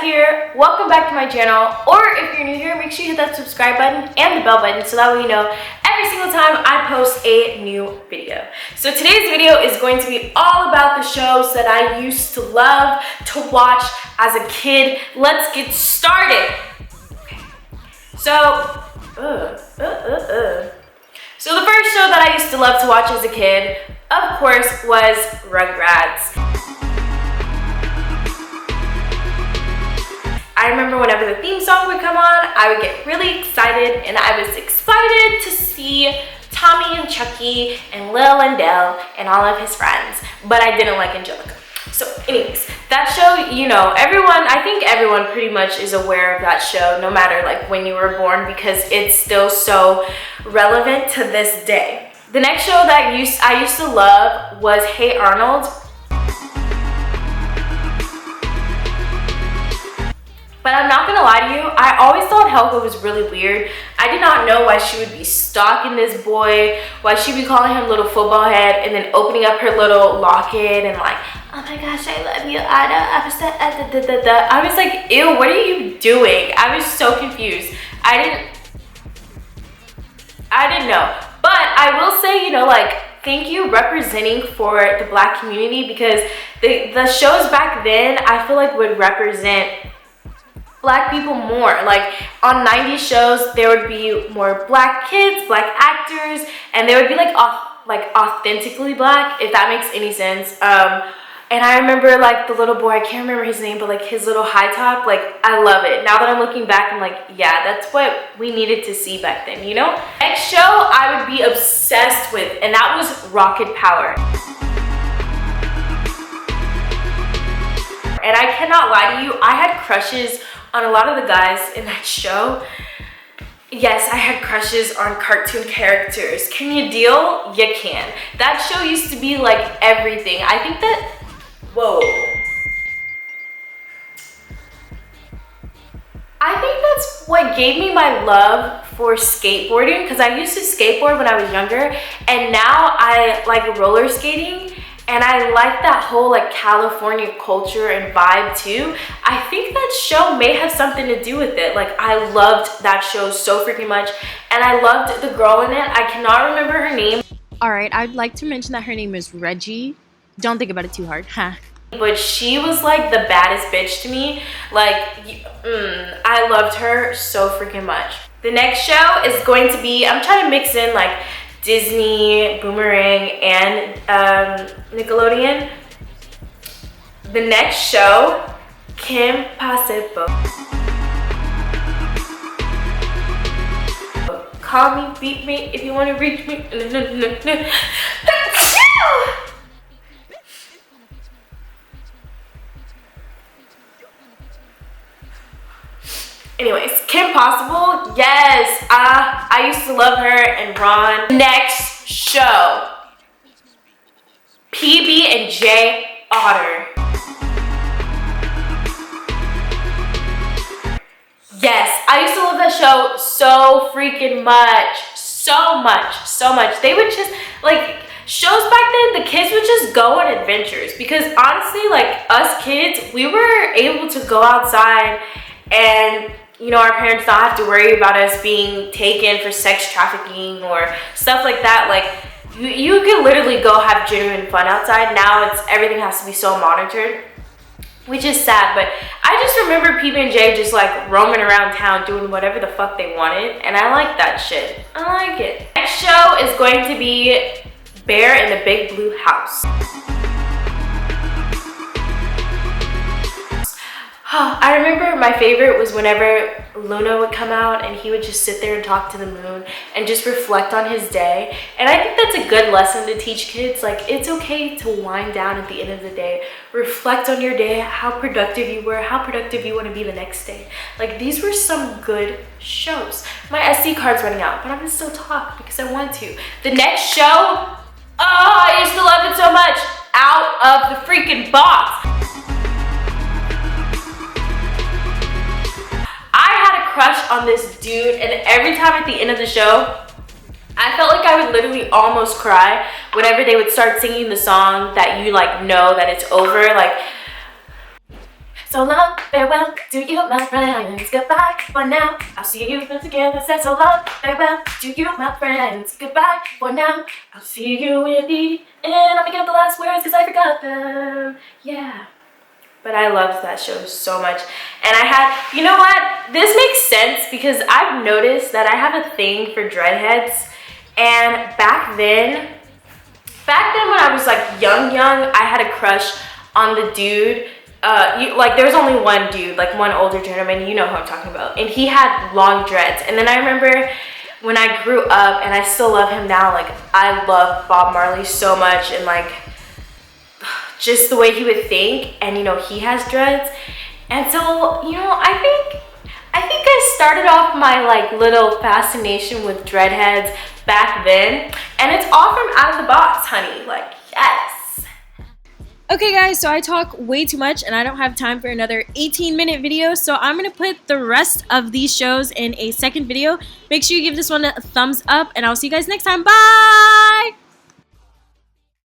here, welcome back to my channel, or if you're new here, make sure you hit that subscribe button and the bell button so that way you know every single time I post a new video. So today's video is going to be all about the shows that I used to love to watch as a kid. Let's get started. Okay. So the first show that I used to love to watch as a kid, of course, was Rugrats. I remember whenever the theme song would come on, I would get really excited, and I was excited to see Tommy and Chucky and Lil and Del and all of his friends, but I didn't like Angelica. So anyways, that show, you know, I think everyone pretty much is aware of that show, no matter like when you were born, because it's still so relevant to this day. The next show that I used to love was Hey Arnold. But I'm not gonna lie to you, I always thought Helga was really weird. I did not know why she would be stalking this boy, why she'd be calling him little football head, and then opening up her little locket and like, oh my gosh, I love you, Anna. I was like, ew, what are you doing? I was so confused. I didn't know. But I will say, you know, like, thank you representing for the Black community, because the shows back then, I feel like would represent Black people more. Like on 90s shows, there would be more Black kids, Black actors, and they would be like authentically Black, if that makes any sense. And I remember like the little boy, I can't remember his name, but like his little high top, like I love it. Now that I'm looking back, I'm like, yeah, that's what we needed to see back then, you know? Next show I would be obsessed with, and that was Rocket Power. And I cannot lie to you, I had crushes on a lot of the guys in that show. Yes, I had crushes on cartoon characters. Can you deal? You can. That show used to be like everything. I think that, whoa. I think that's what gave me my love for skateboarding, because I used to skateboard when I was younger, and now I like roller skating. And I like that whole like California culture and vibe too. I think that show may have something to do with it. Like I loved that show so freaking much. And I loved the girl in it. I cannot remember her name. Alright, I'd like to mention that her name is Reggie. Don't think about it too hard, huh? But she was like the baddest bitch to me. Like, I loved her so freaking much. The next show is going to be, I'm trying to mix in like Disney, Boomerrang, and Nickelodeon. The next show, Kim Possible. Call me, beat me, if you want to reach me. Anyways, Kim Possible, yes, I used to love her and Ron. Next show, PB&J Otter. Yes, I used to love that show so freaking much, so much. They would just, like, shows back then, the kids would just go on adventures, because honestly, like, us kids, we were able to go outside and, you know, our parents don't have to worry about us being taken for sex trafficking or stuff like that. Like, you can literally go have genuine fun outside. Now everything has to be so monitored, which is sad. But I just remember PB&J just like roaming around town doing whatever the fuck they wanted, and I like that shit. I like it. Next show is going to be Bear in the Big Blue House. I remember my favorite was whenever Luna would come out and he would just sit there and talk to the moon and just reflect on his day. And I think that's a good lesson to teach kids. Like, it's okay to wind down at the end of the day. Reflect on your day, how productive you were, how productive you want to be the next day. Like, these were some good shows. My SD card's running out, but I'm gonna still talk because I want to. The next show, oh, I used to love it so much. Out of the freaking Box. Crush on this dude, and every time at the end of the show, I felt like I would literally almost cry whenever they would start singing the song that you like know that it's over. Like, so long, farewell to you, my friends. Goodbye for now. I'll see you together. Said so long, farewell to you, my friends. Goodbye for now. I'll see you in the end. I'm making up the last words because I forgot them. Yeah. But I loved that show so much. And I had, you know what? This makes sense because I've noticed that I have a thing for dreadheads. And back then when I was like young, I had a crush on the dude. Like there was only one dude, like one older gentleman, you know who I'm talking about. And he had long dreads. And then I remember when I grew up, and I still love him now, like I love Bob Marley so much, and like just the way he would think, and you know, he has dreads. And so, you know, I think I started off my like little fascination with dreadheads back then, and it's all from Out of the Box, honey. Like, yes. Okay guys, so I talk way too much and I don't have time for another 18-minute video, so I'm going to put the rest of these shows in a second video. Make sure you give this one a thumbs up, and I'll see you guys next time. Bye!